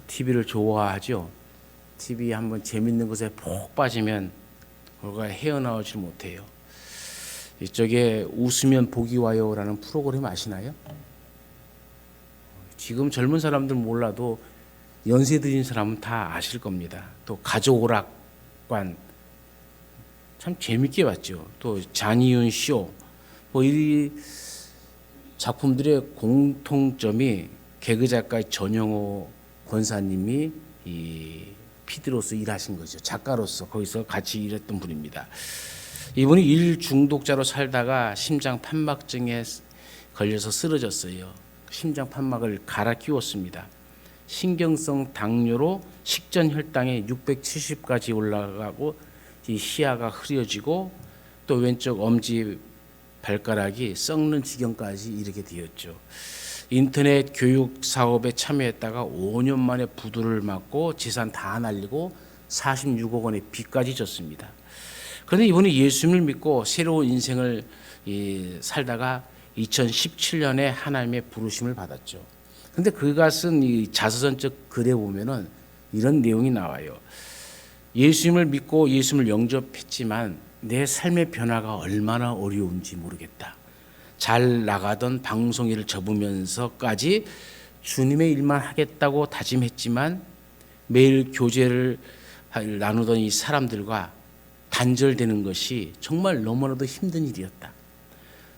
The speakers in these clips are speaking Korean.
TV를 좋아하죠. TV 한번 재밌는 것에 푹 빠지면 그가 헤어나오질 못해요. 이쪽에 웃으면 복이 와요라는 프로그램 아시나요? 지금 젊은 사람들 몰라도 연세 드린 사람은 다 아실 겁니다. 또 가족오락관 참 재밌게 봤죠. 또 장이윤 쇼, 이 작품들의 공통점이 개그 작가 전영호 권사님이 이 PD로서 일하신 거죠. 작가로서 거기서 같이 일했던 분입니다. 이분이 일 중독자로 살다가 심장 판막증에 걸려서 쓰러졌어요. 심장 판막을 갈아 끼웠습니다. 신경성 당뇨로 식전 혈당이 670까지 올라가고 이 시야가 흐려지고 또 왼쪽 엄지 발가락이 썩는 지경까지 이르게 되었죠. 인터넷 교육 사업에 참여했다가 5년 만에 부도를 맞고 재산 다 날리고 46억 원의 빚까지 졌습니다. 그런데 이분이 예수님을 믿고 새로운 인생을 살다가 2017년에 하나님의 부르심을 받았죠. 근데 그가 쓴 이 자서전적 글에 보면은 이런 내용이 나와요. 예수님을 믿고 예수님을 영접했지만 내 삶의 변화가 얼마나 어려운지 모르겠다. 잘 나가던 방송일을 접으면서까지 주님의 일만 하겠다고 다짐했지만 매일 교제를 나누던 이 사람들과 단절되는 것이 정말 너무나도 힘든 일이었다.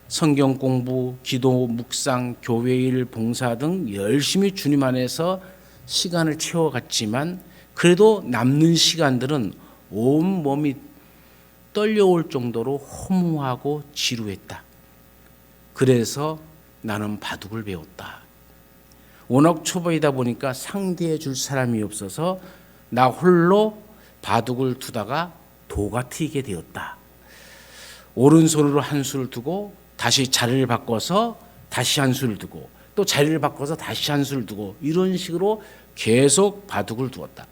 성경 공부, 기도, 묵상, 교회 일, 봉사 등 열심히 주님 안에서 시간을 채워갔지만 그래도 남는 시간들은 온몸이 떨려올 정도로 허무하고 지루했다. 그래서 나는 바둑을 배웠다. 워낙 초보이다 보니까 상대해 줄 사람이 없어서 나 홀로 바둑을 두다가 도가 트이게 되었다. 오른손으로 한 수를 두고 다시 자리를 바꿔서 다시 한 수를 두고 또 자리를 바꿔서 다시 한 수를 두고 이런 식으로 계속 바둑을 두었다.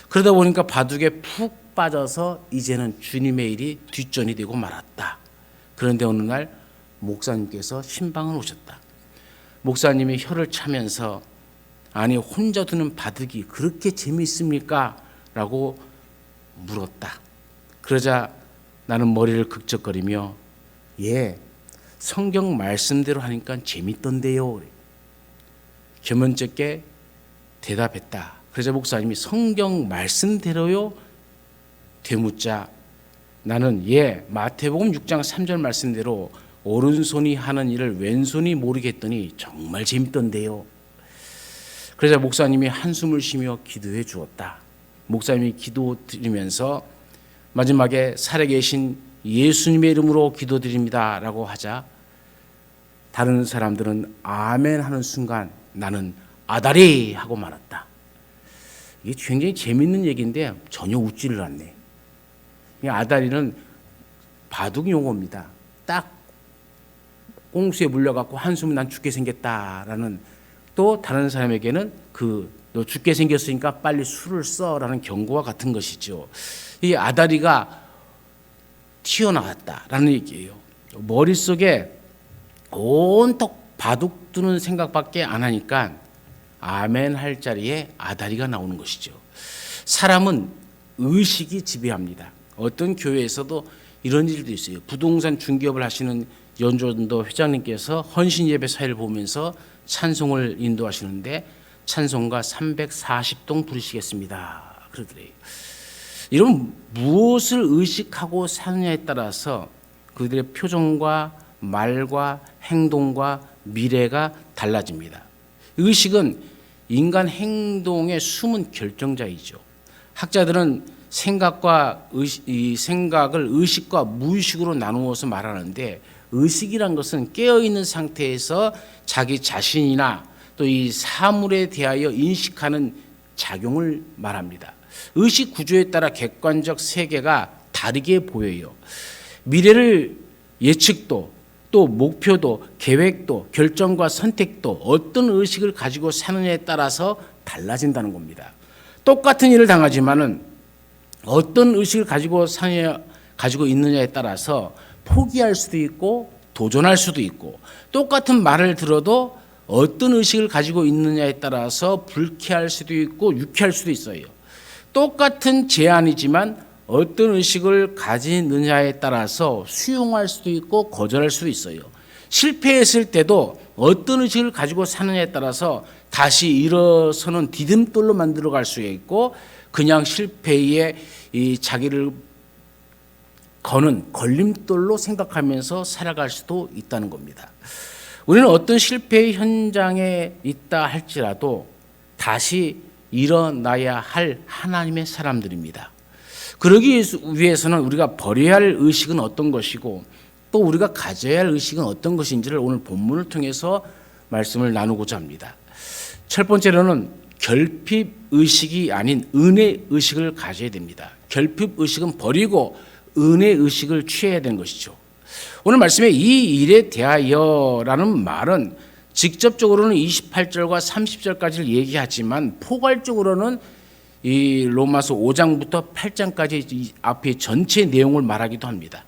그러다 보니까 바둑에 푹 빠져서 이제는 주님의 일이 뒷전이 되고 말았다. 그런데 어느 날 목사님께서 신방을 오셨다. 목사님이 혀를 차면서 아니 혼자 두는 바둑이 그렇게 재미있습니까? 라고 물었다. 그러자 나는 머리를 극적거리며 예, 성경 말씀대로 하니까 재밌던데요. 겸연쩍게 대답했다. 그러자 목사님이 성경 말씀대로요? 되묻자 나는 예, 마태복음 6장 3절 말씀대로 오른손이 하는 일을 왼손이 모르겠더니 정말 재밌던데요. 그러자 목사님이 한숨을 쉬며 기도해 주었다. 목사님이 기도 드리면서 마지막에 살아계신 예수님의 이름으로 기도드립니다 라고 하자 다른 사람들은 아멘 하는 순간 나는 아다리 하고 말았다. 이게 굉장히 재밌는 얘기인데 전혀 웃지를 않네. 아다리는 바둑 용어입니다. 딱 꽁수에 물려갖고 한숨 난 죽게 생겼다라는, 또 다른 사람에게는 너 죽게 생겼으니까 빨리 술을 써라는 경고와 같은 것이죠. 이 아다리가 튀어나왔다라는 얘기예요. 머릿속에 온통 바둑 두는 생각밖에 안 하니까 아멘 할 자리에 아다리가 나오는 것이죠. 사람은 의식이 지배합니다. 어떤 교회에서도 이런 일도 있어요. 부동산 중개업을 하시는 연조도 회장님께서 헌신 예배 사회를 보면서 찬송을 인도하시는데 찬송가 340동 부르시겠습니다. 그러더래요. 이런 무엇을 의식하고 사느냐에 따라서 그들의 표정과 말과 행동과 미래가 달라집니다. 의식은 인간 행동의 숨은 결정자이죠. 학자들은 생각을 의식과 무의식으로 나누어서 말하는데 의식이란 것은 깨어있는 상태에서 자기 자신이나 또 이 사물에 대하여 인식하는 작용을 말합니다. 의식 구조에 따라 객관적 세계가 다르게 보여요. 미래를 예측도 또 목표도 계획도 결정과 선택도 어떤 의식을 가지고 사느냐에 따라서 달라진다는 겁니다. 똑같은 일을 당하지만은 어떤 의식을 가지고 있느냐에 따라서 포기할 수도 있고 도전할 수도 있고, 똑같은 말을 들어도 어떤 의식을 가지고 있느냐에 따라서 불쾌할 수도 있고 유쾌할 수도 있어요. 똑같은 제안이지만 어떤 의식을 가지느냐에 따라서 수용할 수도 있고 거절할 수도 있어요. 실패했을 때도 어떤 의식을 가지고 사느냐에 따라서 다시 일어서는 디딤돌로 만들어 갈 수가 있고, 그냥 실패에 이 자기를 거는 걸림돌로 생각하면서 살아갈 수도 있다는 겁니다. 우리는 어떤 실패의 현장에 있다 할지라도 다시 일어나야 할 하나님의 사람들입니다. 그러기 위해서는 우리가 버려야 할 의식은 어떤 것이고 또 우리가 가져야 할 의식은 어떤 것인지를 오늘 본문을 통해서 말씀을 나누고자 합니다. 첫 번째로는 결핍 의식이 아닌 은혜 의식을 가져야 됩니다. 결핍 의식은 버리고 은혜 의식을 취해야 되는 것이죠. 오늘 말씀에 이 일에 대하여라는 말은 직접적으로는 28절과 30절까지를 얘기하지만 포괄적으로는 이 로마서 5장부터 8장까지 이 앞에 전체 내용을 말하기도 합니다.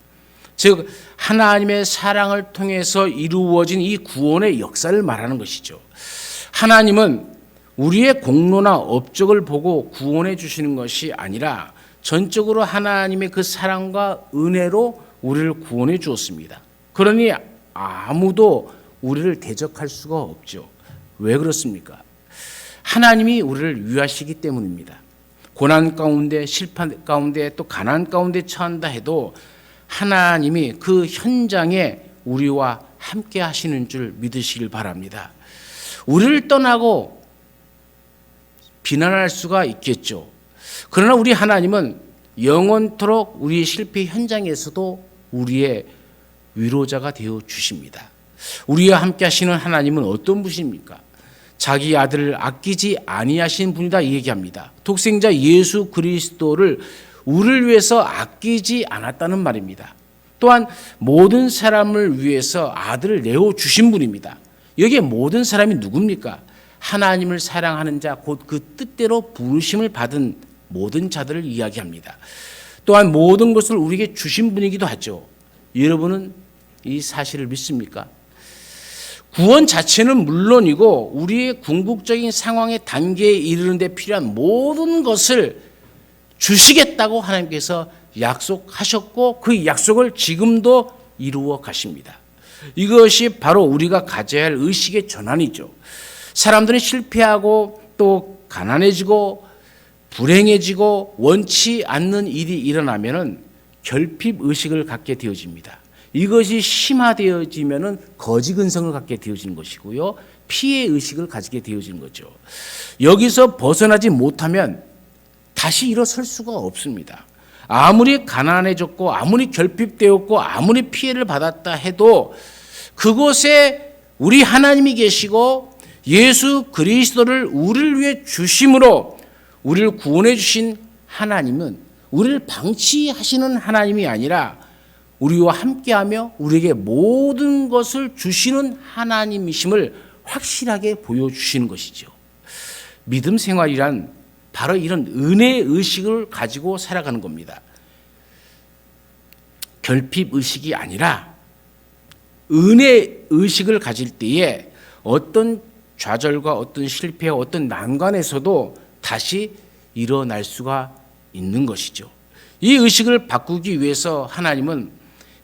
즉 하나님의 사랑을 통해서 이루어진 이 구원의 역사를 말하는 것이죠. 하나님은 우리의 공로나 업적을 보고 구원해 주시는 것이 아니라 전적으로 하나님의 그 사랑과 은혜로 우리를 구원해 주었습니다. 그러니 아무도 우리를 대적할 수가 없죠. 왜 그렇습니까? 하나님이 우리를 위하시기 때문입니다. 고난 가운데, 실패 가운데, 또 가난 가운데 처한다 해도 하나님이 그 현장에 우리와 함께 하시는 줄 믿으시길 바랍니다. 우리를 떠나고 비난할 수가 있겠죠. 그러나 우리 하나님은 영원토록 우리의 실패 현장에서도 우리의 위로자가 되어 주십니다. 우리와 함께 하시는 하나님은 어떤 분이십니까? 자기 아들을 아끼지 아니하신 분이다 얘기합니다. 독생자 예수 그리스도를 우리를 위해서 아끼지 않았다는 말입니다. 또한 모든 사람을 위해서 아들을 내어 주신 분입니다. 여기에 모든 사람이 누굽니까? 하나님을 사랑하는 자, 곧 그 뜻대로 부르심을 받은 모든 자들을 이야기합니다. 또한 모든 것을 우리에게 주신 분이기도 하죠. 여러분은 이 사실을 믿습니까? 구원 자체는 물론이고 우리의 궁극적인 상황의 단계에 이르는 데 필요한 모든 것을 주시겠다고 하나님께서 약속하셨고 그 약속을 지금도 이루어 가십니다. 이것이 바로 우리가 가져야 할 의식의 전환이죠. 사람들은 실패하고 또 가난해지고 불행해지고 원치 않는 일이 일어나면은 결핍 의식을 갖게 되어집니다. 이것이 심화되어지면은 거지 근성을 갖게 되어지는 것이고요. 피해 의식을 가지게 되어지는 거죠. 여기서 벗어나지 못하면 다시 일어설 수가 없습니다. 아무리 가난해졌고 아무리 결핍되었고 아무리 피해를 받았다 해도 그곳에 우리 하나님이 계시고 예수 그리스도를 우리를 위해 주심으로 우리를 구원해 주신 하나님은 우리를 방치하시는 하나님이 아니라 우리와 함께하며 우리에게 모든 것을 주시는 하나님이심을 확실하게 보여주시는 것이죠. 믿음 생활이란 바로 이런 은혜 의식을 가지고 살아가는 겁니다. 결핍 의식이 아니라 은혜 의식을 가질 때에 어떤 좌절과 어떤 실패와 어떤 난관에서도 다시 일어날 수가 있는 것이죠. 이 의식을 바꾸기 위해서 하나님은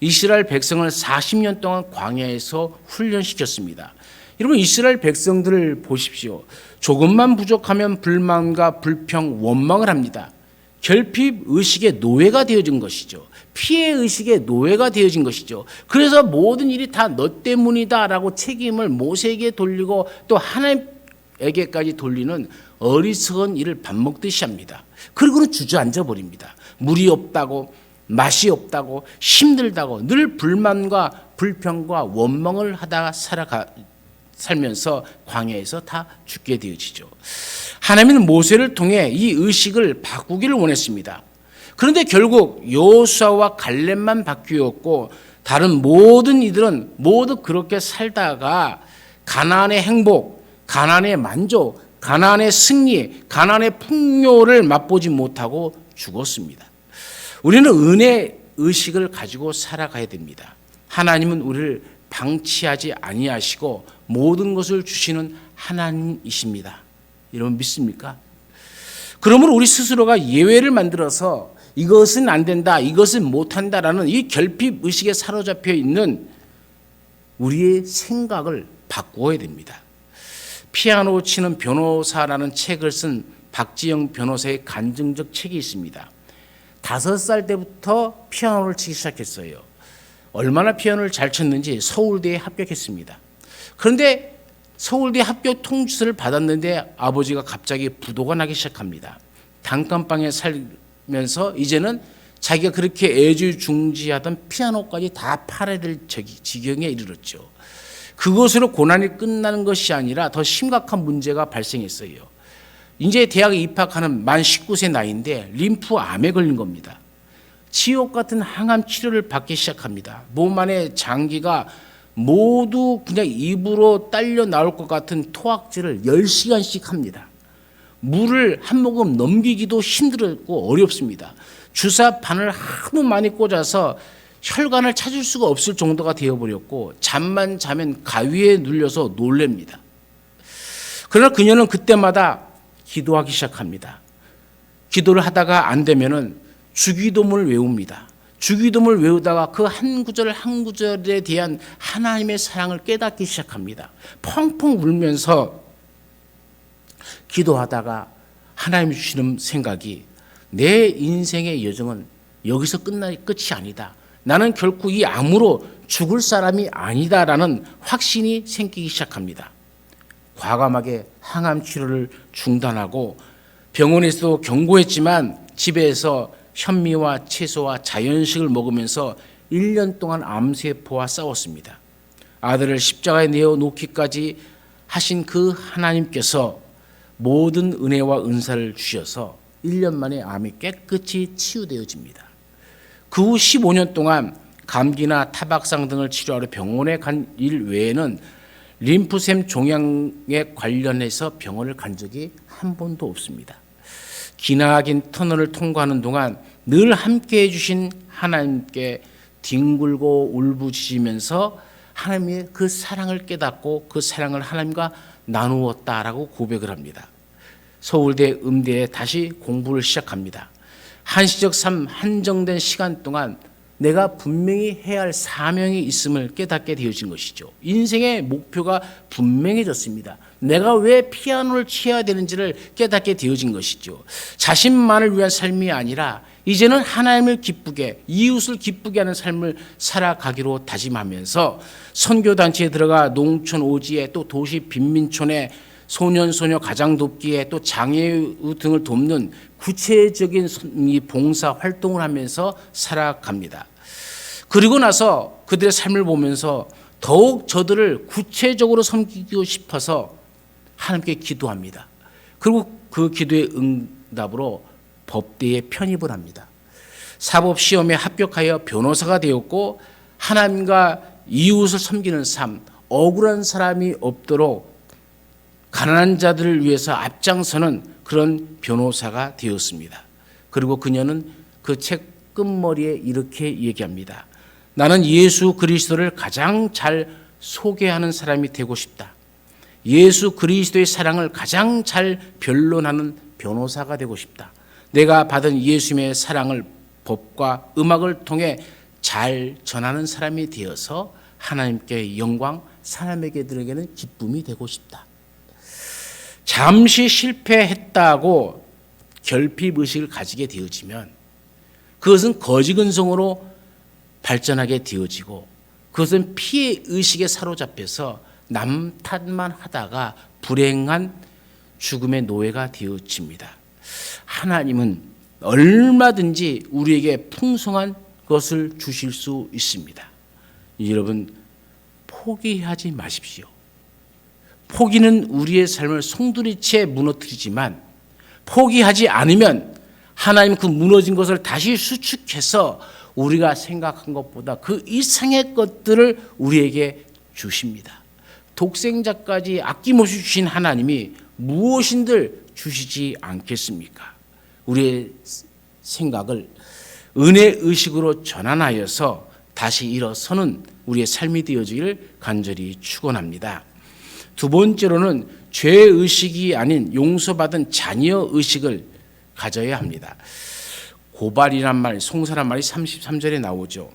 이스라엘 백성을 40년 동안 광야에서 훈련시켰습니다. 여러분 이스라엘 백성들을 보십시오. 조금만 부족하면 불만과 불평, 원망을 합니다. 결핍 의식의 노예가 되어진 것이죠. 피해 의식의 노예가 되어진 것이죠. 그래서 모든 일이 다 너 때문이다라고 책임을 모세에게 돌리고 또 하나님에게까지 돌리는 어리석은 일을 밥 먹듯이 합니다. 그리고는 주저앉아 버립니다. 물이 없다고, 맛이 없다고, 힘들다고 늘 불만과 불평과 원망을 하다가 살면서 광야에서 다 죽게 되어지죠. 하나님은 모세를 통해 이 의식을 바꾸기를 원했습니다. 그런데 결국 여호수아와 갈렙만 바뀌었고 다른 모든 이들은 모두 그렇게 살다가 가나안의 행복, 가나안의 만족, 가나안의 승리, 가나안의 풍요를 맛보지 못하고 죽었습니다. 우리는 은혜 의식을 가지고 살아가야 됩니다. 하나님은 우리를 방치하지 아니하시고 모든 것을 주시는 하나님이십니다. 여러분 믿습니까? 그러므로 우리 스스로가 예외를 만들어서 이것은 안 된다, 이것은 못한다라는 이 결핍 의식에 사로잡혀 있는 우리의 생각을 바꾸어야 됩니다. 피아노 치는 변호사라는 책을 쓴 박지영 변호사의 간증적 책이 있습니다. 5살 때부터 피아노를 치기 시작했어요. 얼마나 피아노를 잘 쳤는지 서울대에 합격했습니다. 그런데 서울대 합격 통지서를 받았는데 아버지가 갑자기 부도가 나기 시작합니다. 단칸방에 살면서 이제는 자기가 그렇게 애지중지하던 피아노까지 다 팔아야 될 지경에 이르렀죠. 그것으로 고난이 끝나는 것이 아니라 더 심각한 문제가 발생했어요. 이제 대학에 입학하는 만 19세 나이인데 림프암에 걸린 겁니다. 지옥 같은 항암 치료를 받기 시작합니다. 몸 안에 장기가 모두 그냥 입으로 딸려 나올 것 같은 토악질을 10시간씩 합니다. 물을 한 모금 넘기기도 힘들었고 어렵습니다. 주사바늘 하도 많이 꽂아서 혈관을 찾을 수가 없을 정도가 되어버렸고 잠만 자면 가위에 눌려서 놀랍니다. 그러나 그녀는 그때마다 기도하기 시작합니다. 기도를 하다가 안 되면은 주기도문을 외웁니다. 주기도문을 외우다가 그 한 구절 한 구절에 대한 하나님의 사랑을 깨닫기 시작합니다. 펑펑 울면서 기도하다가 하나님이 주시는 생각이 내 인생의 여정은 여기서 끝이 아니다. 나는 결코 이 암으로 죽을 사람이 아니다라는 확신이 생기기 시작합니다. 과감하게 항암 치료를 중단하고 병원에서도 경고했지만 집에서 현미와 채소와 자연식을 먹으면서 1년 동안 암세포와 싸웠습니다. 아들을 십자가에 내어놓기까지 하신 그 하나님께서 모든 은혜와 은사를 주셔서 1년 만에 암이 깨끗이 치유되어집니다. 그 후 15년 동안 감기나 타박상 등을 치료하러 병원에 간 일 외에는 림프샘 종양에 관련해서 병원을 간 적이 한 번도 없습니다. 기나긴 터널을 통과하는 동안 늘 함께해 주신 하나님께 뒹굴고 울부짖으면서 하나님의 그 사랑을 깨닫고 그 사랑을 하나님과 나누었다라고 고백을 합니다. 서울대 음대에 다시 공부를 시작합니다. 한시적 삶 한정된 시간 동안 내가 분명히 해야 할 사명이 있음을 깨닫게 되어진 것이죠. 인생의 목표가 분명해졌습니다. 내가 왜 피아노를 쳐야 되는지를 깨닫게 되어진 것이죠. 자신만을 위한 삶이 아니라 이제는 하나님을 기쁘게, 이웃을 기쁘게 하는 삶을 살아가기로 다짐하면서 선교단체에 들어가 농촌 오지에 또 도시 빈민촌에 소년 소녀 가장 돕기에 또 장애우 등을 돕는 구체적인 봉사 활동을 하면서 살아갑니다. 그리고 나서 그들의 삶을 보면서 더욱 저들을 구체적으로 섬기고 싶어서 하나님께 기도합니다. 그리고 그 기도의 응답으로 법대에 편입을 합니다. 사법시험에 합격하여 변호사가 되었고 하나님과 이웃을 섬기는 삶, 억울한 사람이 없도록 가난한 자들을 위해서 앞장서는 그런 변호사가 되었습니다. 그리고 그녀는 그 책 끝머리에 이렇게 얘기합니다. 나는 예수 그리스도를 가장 잘 소개하는 사람이 되고 싶다. 예수 그리스도의 사랑을 가장 잘 변론하는 변호사가 되고 싶다. 내가 받은 예수님의 사랑을 법과 음악을 통해 잘 전하는 사람이 되어서 하나님께 영광, 사람에게들에게는 기쁨이 되고 싶다. 잠시 실패했다고 결핍의식을 가지게 되어지면 그것은 거지근성으로 발전하게 되어지고 그것은 피해의식에 사로잡혀서 남 탓만 하다가 불행한 죽음의 노예가 되어집니다. 하나님은 얼마든지 우리에게 풍성한 것을 주실 수 있습니다. 여러분 포기하지 마십시오. 포기는 우리의 삶을 송두리째 무너뜨리지만 포기하지 않으면 하나님 그 무너진 것을 다시 수축해서 우리가 생각한 것보다 그 이상의 것들을 우리에게 주십니다. 독생자까지 아낌없이 주신 하나님이 무엇인들 주시지 않겠습니까? 우리의 생각을 은혜의식으로 전환하여서 다시 일어서는 우리의 삶이 되어지기를 간절히 축원합니다. 두 번째로는 죄의식이 아닌 용서받은 자녀의식을 가져야 합니다. 고발이란 말, 송사란 말이 33절에 나오죠.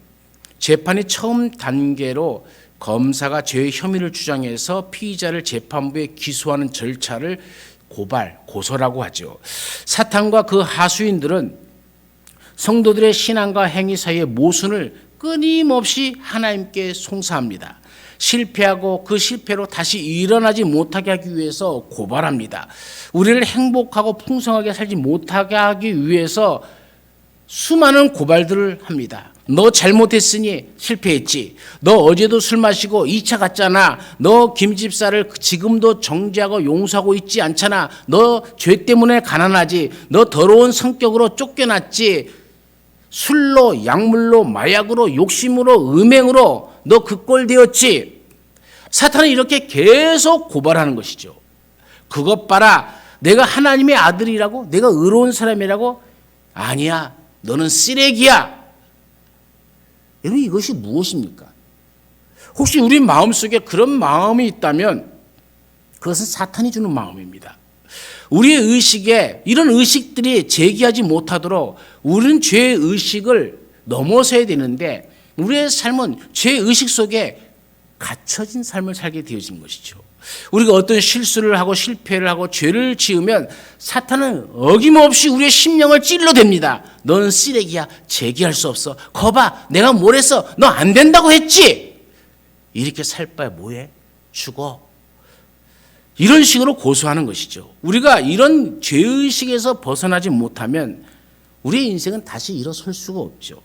재판이 처음 단계로 검사가 죄의 혐의를 주장해서 피의자를 재판부에 기소하는 절차를 고발, 고소라고 하죠. 사탄과 그 하수인들은 성도들의 신앙과 행위 사이의 모순을 끊임없이 하나님께 송사합니다. 실패하고 그 실패로 다시 일어나지 못하게 하기 위해서 고발합니다. 우리를 행복하고 풍성하게 살지 못하게 하기 위해서 수많은 고발들을 합니다. 너 잘못했으니 실패했지. 너 어제도 술 마시고 2차 갔잖아. 너 김집사를 지금도 정죄하고 용서하고 있지 않잖아. 너 죄 때문에 가난하지. 너 더러운 성격으로 쫓겨났지. 술로, 약물로, 마약으로, 욕심으로, 음행으로 너 그 꼴 되었지. 사탄은 이렇게 계속 고발하는 것이죠. 그것 봐라. 내가 하나님의 아들이라고? 내가 의로운 사람이라고? 아니야. 너는 쓰레기야. 여러분, 이것이 무엇입니까? 혹시 우리 마음속에 그런 마음이 있다면 그것은 사탄이 주는 마음입니다. 우리의 의식에 이런 의식들이 제기하지 못하도록 우리는 죄의 의식을 넘어서야 되는데 우리의 삶은 죄의 의식 속에 갇혀진 삶을 살게 되어진 것이죠. 우리가 어떤 실수를 하고 실패를 하고 죄를 지으면 사탄은 어김없이 우리의 심령을 찔러댑니다. 너는 쓰레기야. 제기할 수 없어. 거봐. 내가 뭘 했어. 너 안 된다고 했지. 이렇게 살 바에 뭐해? 죽어. 이런 식으로 고소하는 것이죠. 우리가 이런 죄의식에서 벗어나지 못하면 우리의 인생은 다시 일어설 수가 없죠.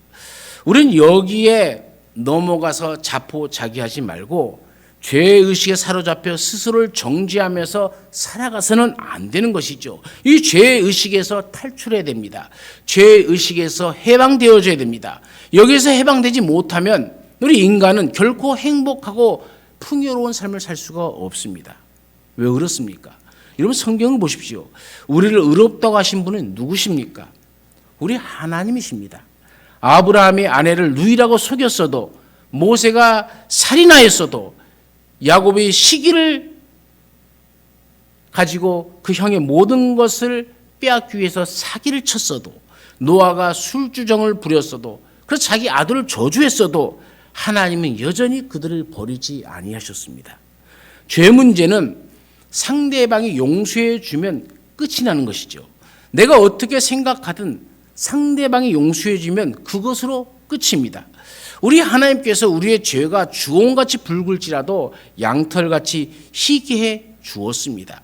우리는 여기에 넘어가서 자포자기하지 말고 죄의식에 사로잡혀 스스로를 정죄하면서 살아가서는 안 되는 것이죠. 이 죄의식에서 탈출해야 됩니다. 죄의식에서 해방되어져야 됩니다. 여기에서 해방되지 못하면 우리 인간은 결코 행복하고 풍요로운 삶을 살 수가 없습니다. 왜 그렇습니까? 여러분, 성경을 보십시오. 우리를 의롭다고 하신 분은 누구십니까? 우리 하나님이십니다. 아브라함이 아내를 누이라고 속였어도, 모세가 살인하였어도, 야곱이 시기를 가지고 그 형의 모든 것을 빼앗기 위해서 사기를 쳤어도, 노아가 술주정을 부렸어도, 그래서 자기 아들을 저주했어도 하나님은 여전히 그들을 버리지 아니하셨습니다. 죄 문제는 상대방이 용서해 주면 끝이 나는 것이죠. 내가 어떻게 생각하든 상대방이 용서해 주면 그것으로 끝입니다. 우리 하나님께서 우리의 죄가 주홍같이 붉을지라도 양털같이 희게 해 주었습니다.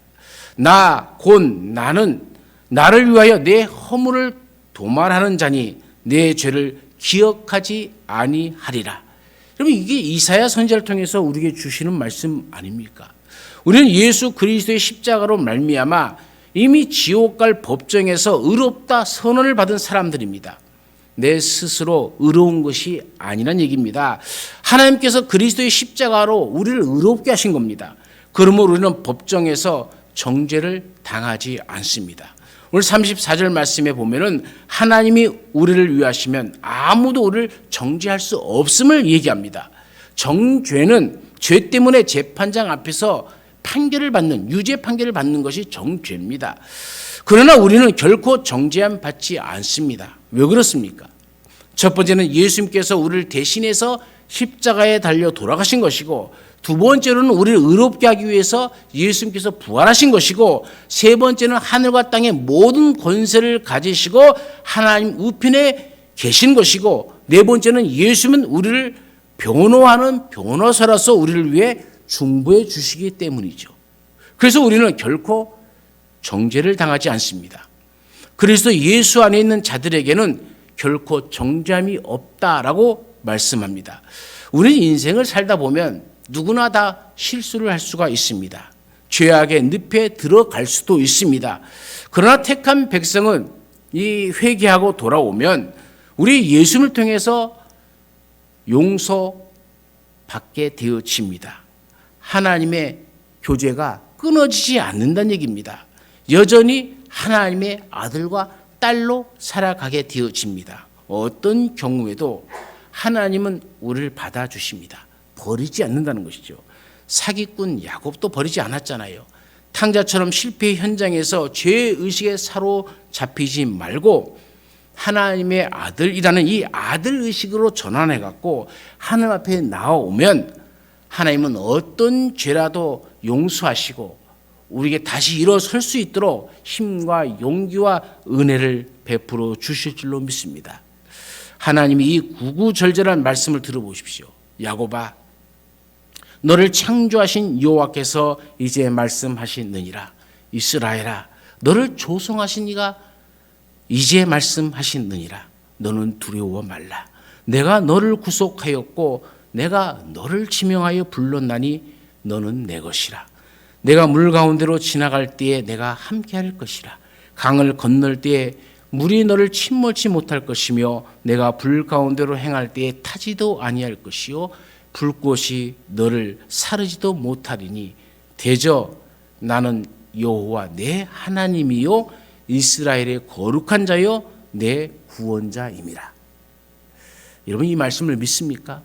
나는 나를 위하여 내 허물을 도말하는 자니 내 죄를 기억하지 아니하리라. 여러분, 이게 이사야 선지자를 통해서 우리에게 주시는 말씀 아닙니까? 우리는 예수 그리스도의 십자가로 말미암아 이미 지옥 갈 법정에서 의롭다 선언을 받은 사람들입니다. 내 스스로 의로운 것이 아니란 얘기입니다. 하나님께서 그리스도의 십자가로 우리를 의롭게 하신 겁니다. 그러므로 우리는 법정에서 정죄를 당하지 않습니다. 오늘 34절 말씀에 보면은 하나님이 우리를 위하시면 아무도 우리를 정죄할 수 없음을 얘기합니다. 정죄는 죄 때문에 재판장 앞에서 판결을 받는, 유죄 판결을 받는 것이 정죄입니다. 그러나 우리는 결코 정죄함 받지 않습니다. 왜 그렇습니까? 첫 번째는 예수님께서 우리를 대신해서 십자가에 달려 돌아가신 것이고, 두 번째로는 우리를 의롭게 하기 위해서 예수님께서 부활하신 것이고, 세 번째는 하늘과 땅의 모든 권세를 가지시고 하나님 우편에 계신 것이고, 네 번째는 예수님은 우리를 변호하는 변호사로서 우리를 위해 중보해 주시기 때문이죠. 그래서 우리는 결코 정죄를 당하지 않습니다. 그리스도 예수 안에 있는 자들에게는 결코 정죄함이 없다라고 말씀합니다. 우리는 인생을 살다 보면 누구나 다 실수를 할 수가 있습니다. 죄악의 늪에 들어갈 수도 있습니다. 그러나 택한 백성은 이 회개하고 돌아오면 우리 예수님을 통해서 용서받게 되어집니다. 하나님의 교제가 끊어지지 않는다는 얘기입니다. 여전히 하나님의 아들과 딸로 살아가게 되어집니다. 어떤 경우에도 하나님은 우리를 받아주십니다. 버리지 않는다는 것이죠. 사기꾼 야곱도 버리지 않았잖아요. 탕자처럼 실패의 현장에서 죄의식에 사로잡히지 말고 하나님의 아들이라는 이 아들의식으로 전환해갖고 하나님 앞에 나오면 하나님은 어떤 죄라도 용서하시고 우리에게 다시 일어설 수 있도록 힘과 용기와 은혜를 베풀어 주실 줄로 믿습니다. 하나님이 이 구구절절한 말씀을 들어보십시오. 야곱아, 너를 창조하신 여호와께서 이제 말씀하시느니라. 이스라엘아, 너를 조성하신 이가 이제 말씀하시느니라. 너는 두려워 말라. 내가 너를 구속하였고 내가 너를 지명하여 불렀나니 너는 내 것이라. 내가 물 가운데로 지나갈 때에 내가 함께할 것이라. 강을 건널 때에 물이 너를 침몰치 못할 것이며 내가 불 가운데로 행할 때에 타지도 아니할 것이요 불꽃이 너를 사르지도 못하리니 대저 나는 여호와 내 하나님이요 이스라엘의 거룩한 자요 내 구원자임이라. 여러분 이 말씀을 믿습니까?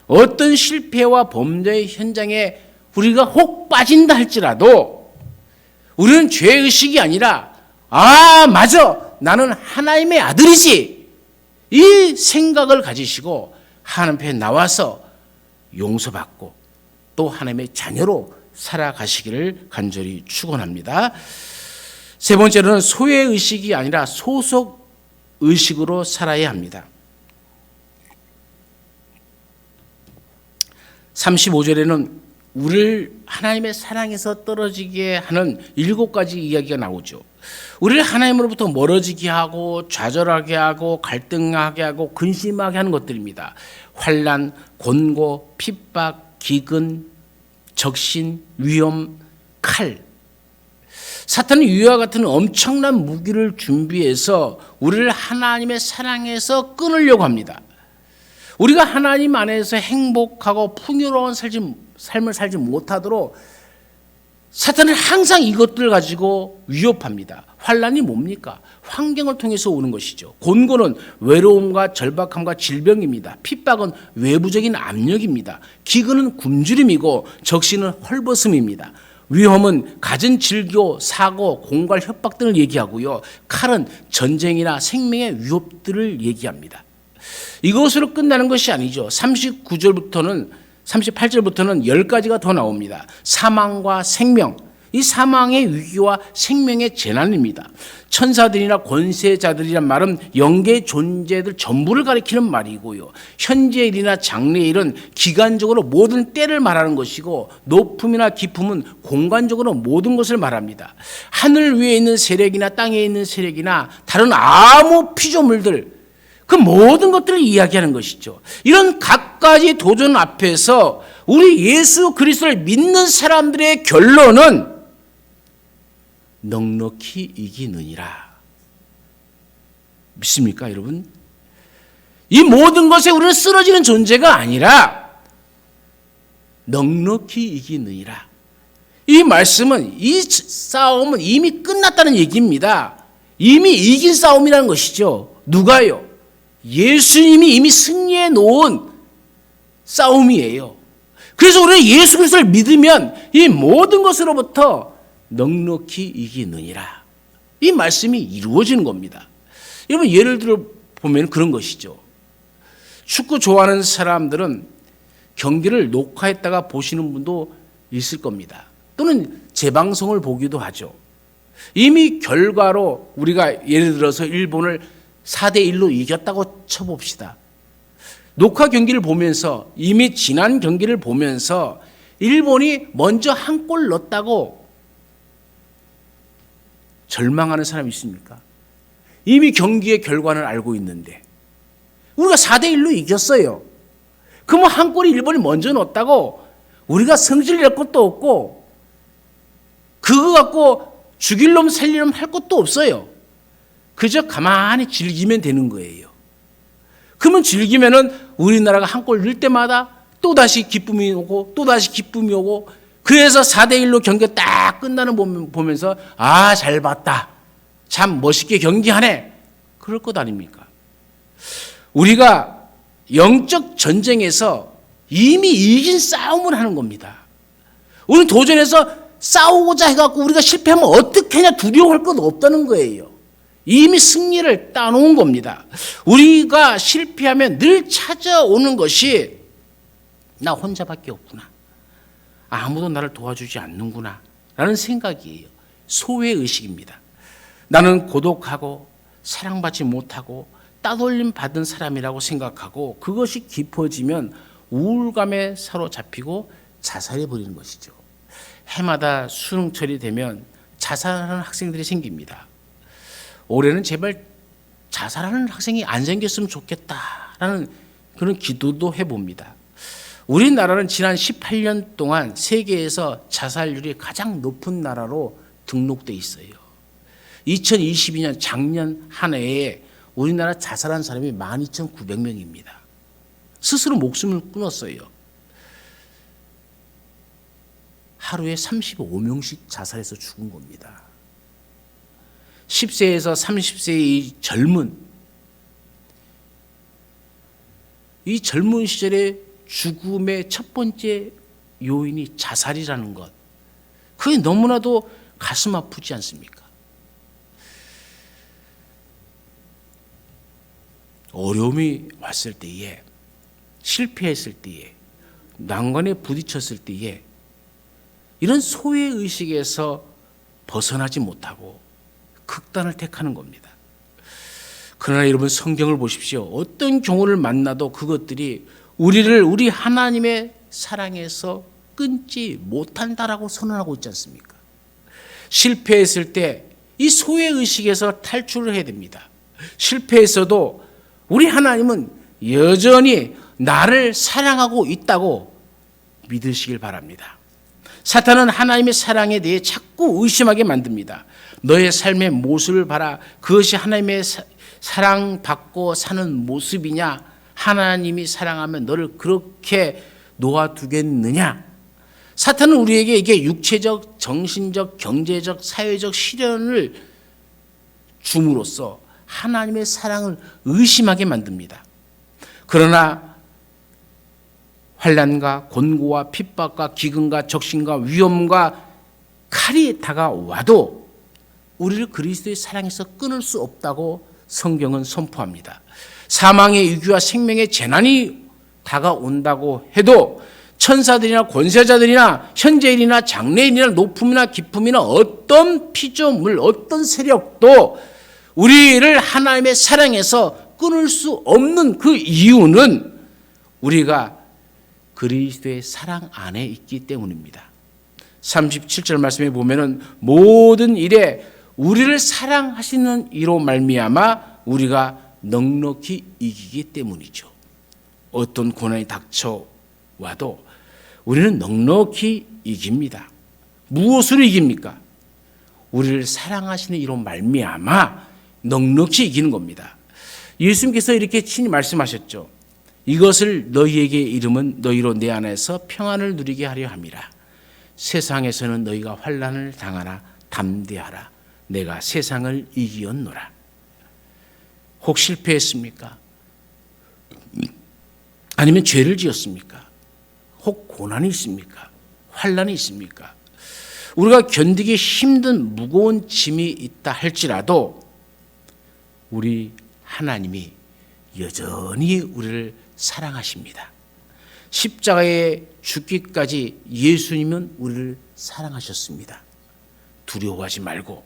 어떤 실패와 범죄의 현장에 우리가 혹 빠진다 할지라도 우리는 죄의식이 아니라 맞아, 나는 하나님의 아들이지, 이 생각을 가지시고 하나님 앞에 나와서 용서받고 또 하나님의 자녀로 살아가시기를 간절히 축원합니다. 세 번째로는 소외의식이 아니라 소속의식으로 살아야 합니다. 35절에는 우리를 하나님의 사랑에서 떨어지게 하는 7가지 이야기가 나오죠. 우리를 하나님으로부터 멀어지게 하고 좌절하게 하고 갈등하게 하고 근심하게 하는 것들입니다. 환난, 곤고, 핍박, 기근, 적신, 위험, 칼. 사탄은 이와 같은 엄청난 무기를 준비해서 우리를 하나님의 사랑에서 끊으려고 합니다. 우리가 하나님 안에서 행복하고 풍요로운 삶을 살지 못하도록 사탄은 항상 이것들을 가지고 위협합니다. 환난이 뭡니까? 환경을 통해서 오는 것이죠. 곤고는 외로움과 절박함과 질병입니다. 핍박은 외부적인 압력입니다. 기근은 굶주림이고 적신은 헐벗음입니다. 위험은 갖은 질교, 사고, 공갈, 협박 등을 얘기하고요. 칼은 전쟁이나 생명의 위협들을 얘기합니다. 이것으로 끝나는 것이 아니죠. 38절부터는 10가지가 더 나옵니다. 사망과 생명, 이 사망의 위기와 생명의 재난입니다. 천사들이나 권세자들이란 말은 영계 존재들 전부를 가리키는 말이고요. 현재 일이나 장래의 일은 기간적으로 모든 때를 말하는 것이고 높음이나 깊음은 공간적으로 모든 것을 말합니다. 하늘 위에 있는 세력이나 땅에 있는 세력이나 다른 아무 피조물들, 그 모든 것들을 이야기하는 것이죠. 이런 갖가지 도전 앞에서 우리 예수 그리스도를 믿는 사람들의 결론은 넉넉히 이기느니라. 믿습니까, 여러분? 이 모든 것에 우리는 쓰러지는 존재가 아니라 넉넉히 이기느니라. 이 말씀은, 이 싸움은 이미 끝났다는 얘기입니다. 이미 이긴 싸움이라는 것이죠. 누가요? 예수님이 이미 승리해 놓은 싸움이에요. 그래서 우리는 예수 그리스도를 믿으면 이 모든 것으로부터 넉넉히 이기느니라. 이 말씀이 이루어지는 겁니다. 여러분 예를 들어 보면 그런 것이죠. 축구 좋아하는 사람들은 경기를 녹화했다가 보시는 분도 있을 겁니다. 또는 재방송을 보기도 하죠. 이미 결과로 우리가 예를 들어서 일본을 4대1로 이겼다고 쳐봅시다. 녹화 경기를 보면서 이미 지난 경기를 보면서 일본이 먼저 한 골 넣었다고 절망하는 사람이 있습니까? 이미 경기의 결과는 알고 있는데 우리가 4대1로 이겼어요. 그러면 한 골이 일본이 먼저 넣었다고 우리가 성질 낼 것도 없고 그거 갖고 죽일 놈 살릴 놈 할 것도 없어요. 그저 가만히 즐기면 되는 거예요. 그러면 즐기면은 우리나라가 한 골 넣을 때마다 또다시 기쁨이 오고 또다시 기쁨이 오고 그래서 4대1로 경기가 딱 끝나는 보면서 잘 봤다. 참 멋있게 경기하네. 그럴 것 아닙니까? 우리가 영적 전쟁에서 이미 이긴 싸움을 하는 겁니다. 우리는 도전해서 싸우고자 해갖고 우리가 실패하면 어떻게 하냐 두려워할 것 없다는 거예요. 이미 승리를 따놓은 겁니다. 우리가 실패하면 늘 찾아오는 것이 나 혼자밖에 없구나. 아무도 나를 도와주지 않는구나 라는 생각이에요. 소외의식입니다. 나는 고독하고 사랑받지 못하고 따돌림 받은 사람이라고 생각하고 그것이 깊어지면 우울감에 사로잡히고 자살해버리는 것이죠. 해마다 수능철이 되면 자살하는 학생들이 생깁니다. 올해는 제발 자살하는 학생이 안 생겼으면 좋겠다라는 그런 기도도 해봅니다. 우리나라는 지난 18년 동안 세계에서 자살률이 가장 높은 나라로 등록돼 있어요. 2022년 작년 한 해에 우리나라 자살한 사람이 12,900명입니다. 스스로 목숨을 끊었어요. 하루에 35명씩 자살해서 죽은 겁니다. 10세에서 30세의 이 젊은 시절에 죽음의 첫 번째 요인이 자살이라는 것. 그게 너무나도 가슴 아프지 않습니까? 어려움이 왔을 때에, 실패했을 때에, 난관에 부딪혔을 때에 이런 소외의식에서 벗어나지 못하고 극단을 택하는 겁니다. 그러나 여러분 성경을 보십시오. 어떤 경우를 만나도 그것들이 우리 하나님의 사랑에서 끊지 못한다라고 선언하고 있지 않습니까? 실패했을 때 이 소외의식에서 탈출을 해야 됩니다. 실패했어도 우리 하나님은 여전히 나를 사랑하고 있다고 믿으시길 바랍니다. 사탄은 하나님의 사랑에 대해 자꾸 의심하게 만듭니다. 너의 삶의 모습을 봐라. 그것이 하나님의 사랑받고 사는 모습이냐? 하나님이 사랑하면 너를 그렇게 놓아두겠느냐? 사탄은 우리에게 이게 육체적, 정신적, 경제적, 사회적 시련을 줌으로써 하나님의 사랑을 의심하게 만듭니다. 그러나 환난과 곤고와 핍박과 기근과 적신과 위험과 칼이 다가와도 우리를 그리스도의 사랑에서 끊을 수 없다고 성경은 선포합니다. 사망의 위기와 생명의 재난이 다가온다고 해도 천사들이나 권세자들이나 현재일이나 장래일이나 높음이나 깊음이나 어떤 피조물, 어떤 세력도 우리를 하나님의 사랑에서 끊을 수 없는 그 이유는 우리가 그리스도의 사랑 안에 있기 때문입니다. 37절 말씀에 보면은 모든 일에 우리를 사랑하시는 이로 말미암아 우리가 넉넉히 이기기 때문이죠. 어떤 고난이 닥쳐와도 우리는 넉넉히 이깁니다. 무엇으로 이깁니까? 우리를 사랑하시는 이로 말미암아 넉넉히 이기는 겁니다. 예수님께서 이렇게 친히 말씀하셨죠. 이것을 너희에게 이름은 너희로 내 안에서 평안을 누리게 하려 함이라. 세상에서는 너희가 환난을 당하나 담대하라. 내가 세상을 이기었노라. 혹 실패했습니까? 아니면 죄를 지었습니까? 혹 고난이 있습니까? 환난이 있습니까? 우리가 견디기 힘든 무거운 짐이 있다 할지라도 우리 하나님이 여전히 우리를 사랑하십니다. 십자가에 죽기까지 예수님은 우리를 사랑하셨습니다. 두려워하지 말고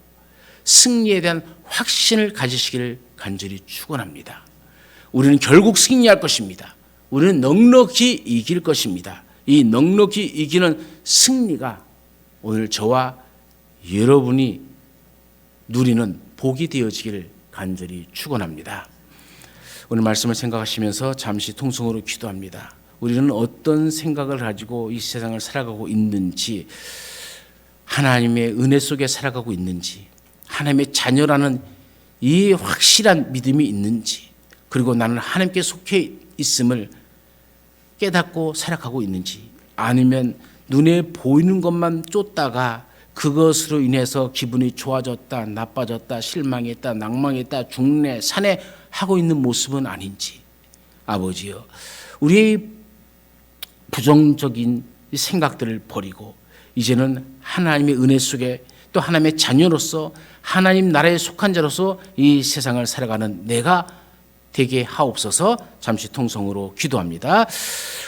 승리에 대한 확신을 가지시기를 간절히 축원합니다. 우리는 결국 승리할 것입니다. 우리는 넉넉히 이길 것입니다. 이 넉넉히 이기는 승리가 오늘 저와 여러분이 누리는 복이 되어지기를 간절히 축원합니다. 오늘 말씀을 생각하시면서 잠시 통성으로 기도합니다. 우리는 어떤 생각을 가지고 이 세상을 살아가고 있는지, 하나님의 은혜 속에 살아가고 있는지, 하나님의 자녀라는 이 확실한 믿음이 있는지, 그리고 나는 하나님께 속해 있음을 깨닫고 살아가고 있는지, 아니면 눈에 보이는 것만 쫓다가 그것으로 인해서 기분이 좋아졌다, 나빠졌다, 실망했다, 낭망했다, 중래, 산에 하고 있는 모습은 아닌지. 아버지요, 우리의 부정적인 생각들을 버리고 이제는 하나님의 은혜 속에 또 하나님의 자녀로서 하나님 나라에 속한 자로서 이 세상을 살아가는 내가 되게 하옵소서. 잠시 통성으로 기도합니다.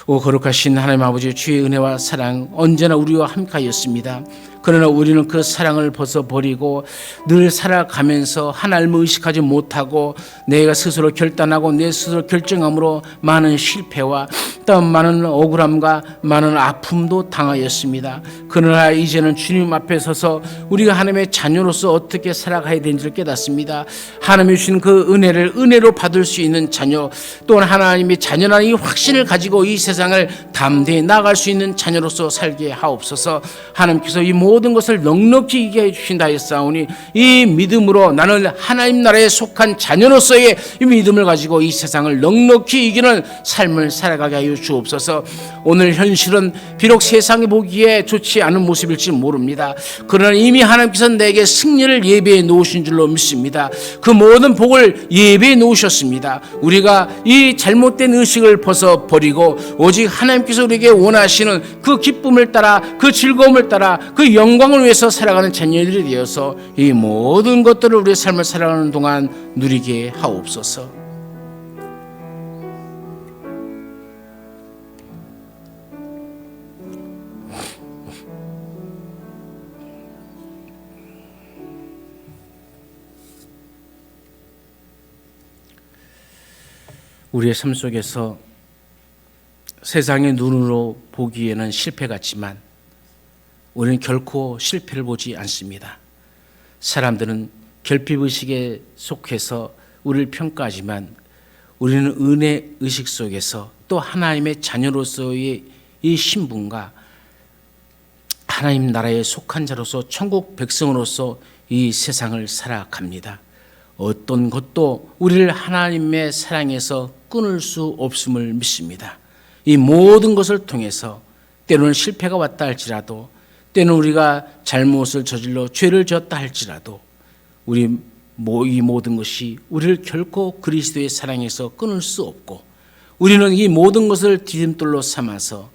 오 거룩하신 하나님 아버지, 주의 은혜와 사랑 언제나 우리와 함께하였습니다. 그러나 우리는 그 사랑을 벗어버리고 늘 살아가면서 하나님을 의식하지 못하고 내가 스스로 결단하고 내 스스로 결정함으로 많은 실패와 또 많은 억울함과 많은 아픔도 당하였습니다. 그러나 이제는 주님 앞에 서서 우리가 하나님의 자녀로서 어떻게 살아가야 되는지를 깨닫습니다. 하나님이 주신 그 은혜를 은혜로 받을 수 있는 자녀, 또한 하나님의 자녀라는 이 확신을 가지고 이 세상을 담대히 나아갈 수 있는 자녀로서 살게 하옵소서. 하나님께서 이 모든 것을 넉넉히 이기게 해주신다 했사오니 이 믿음으로 나는 하나님 나라에 속한 자녀로서의 이 믿음을 가지고 이 세상을 넉넉히 이기는 삶을 살아가게 하여 주옵소서. 오늘 현실은 비록 세상이 보기에 좋지 않은 모습일지 모릅니다. 그러나 이미 하나님께서 내게 승리를 예배해 놓으신 줄로 믿습니다. 그 모든 복을 예배해 놓으셨습니다. 우리가 이 잘못된 의식을 벗어버리고 오직 하나님께서 우리에게 원하시는 그 기쁨을 따라, 그 즐거움을 따라, 그 영광을 위해서 살아가는 자녀들이 되어서 이 모든 것들을 우리의 삶을 살아가는 동안 누리게 하옵소서. 우리의 삶 속에서 세상의 눈으로 보기에는 실패 같지만 우리는 결코 실패를 보지 않습니다. 사람들은 결핍의식에 속해서 우리를 평가하지만 우리는 은혜 의식 속에서 또 하나님의 자녀로서의 이 신분과 하나님 나라에 속한 자로서 천국 백성으로서 이 세상을 살아갑니다. 어떤 것도 우리를 하나님의 사랑에서 끊을 수 없음을 믿습니다. 이 모든 것을 통해서 때로는 실패가 왔다 할지라도, 때는 우리가 잘못을 저질러 죄를 지었다 할지라도 우리 이 모든 것이 우리를 결코 그리스도의 사랑에서 끊을 수 없고, 우리는 이 모든 것을 디딤돌로 삼아서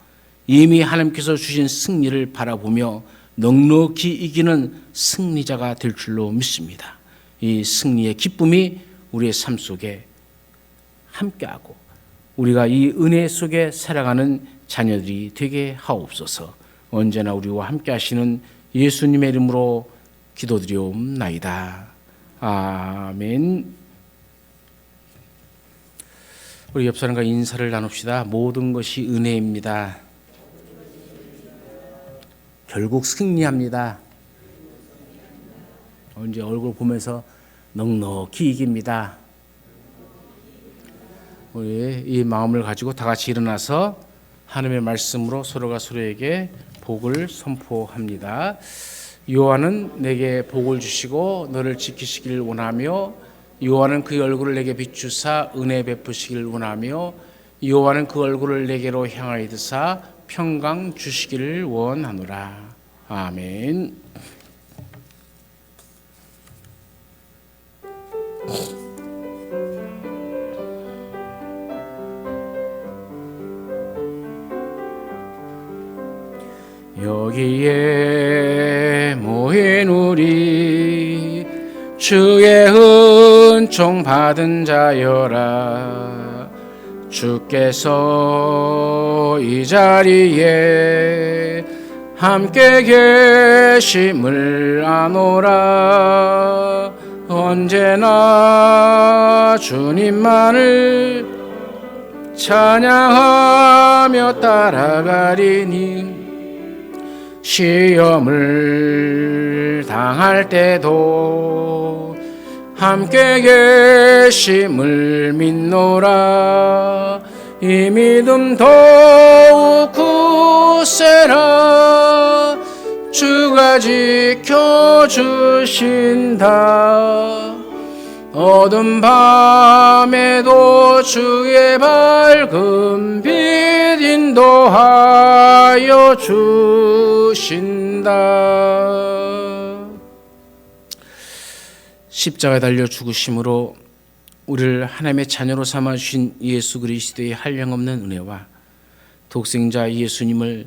이미 하나님께서 주신 승리를 바라보며 넉넉히 이기는 승리자가 될 줄로 믿습니다. 이 승리의 기쁨이 우리의 삶 속에 함께하고 우리가 이 은혜 속에 살아가는 자녀들이 되게 하옵소서. 언제나 우리와 함께 하시는 예수님의 이름으로 기도드리옵나이다. 아멘. 우리 옆 사람과 인사를 나눕시다. 모든 것이 은혜입니다. 결국 승리합니다. 이제 얼굴 보면서 넉넉히 이깁니다. 우리 이 마음을 가지고 다 같이 일어나서 하나님의 말씀으로 서로가 서로에게 복을 선포합니다. 여호와는 내게 복을 주시고 너를 지키시기를 원하며, 여호와는 그 얼굴을 내게 비추사 은혜 베푸시기를 원하며, 여호와는 그 얼굴을 내게로 향하여 드사 평강 주시기를 원하노라. 아멘. 여기에 모인 우리 주의 은총 받은 자여라. 주께서 이 자리에 함께 계심을 아노라. 언제나 주님만을 찬양하며 따라가리니, 시험을 당할 때도 함께 계심을 믿노라. 이 믿음 더욱 굳세라. 주가 지켜주신다. 어두운 밤에도 주의 밝은 빛 인도하여 주신다. 십자가에 달려 죽으심으로 우리를 하나님의 자녀로 삼아주신 예수 그리스도의 한량없는 은혜와 독생자 예수님을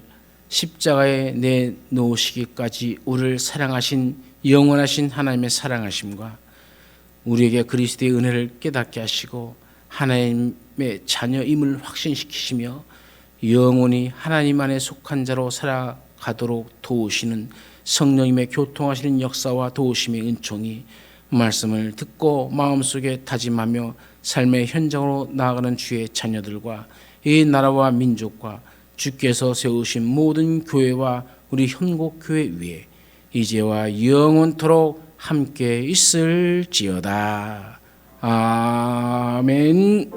십자가에 내놓으시기까지 우리를 사랑하신 영원하신 하나님의 사랑하심과 우리에게 그리스도의 은혜를 깨닫게 하시고 하나님의 자녀임을 확신시키시며 영원히 하나님 안에 속한 자로 살아가도록 도우시는 성령님의 교통하시는 역사와 도우심의 은총이 말씀을 듣고 마음속에 다짐하며 삶의 현장으로 나아가는 주의 자녀들과 이 나라와 민족과 주께서 세우신 모든 교회와 우리 현곡교회 위에 이제와 영원토록 함께 있을지어다. 아멘.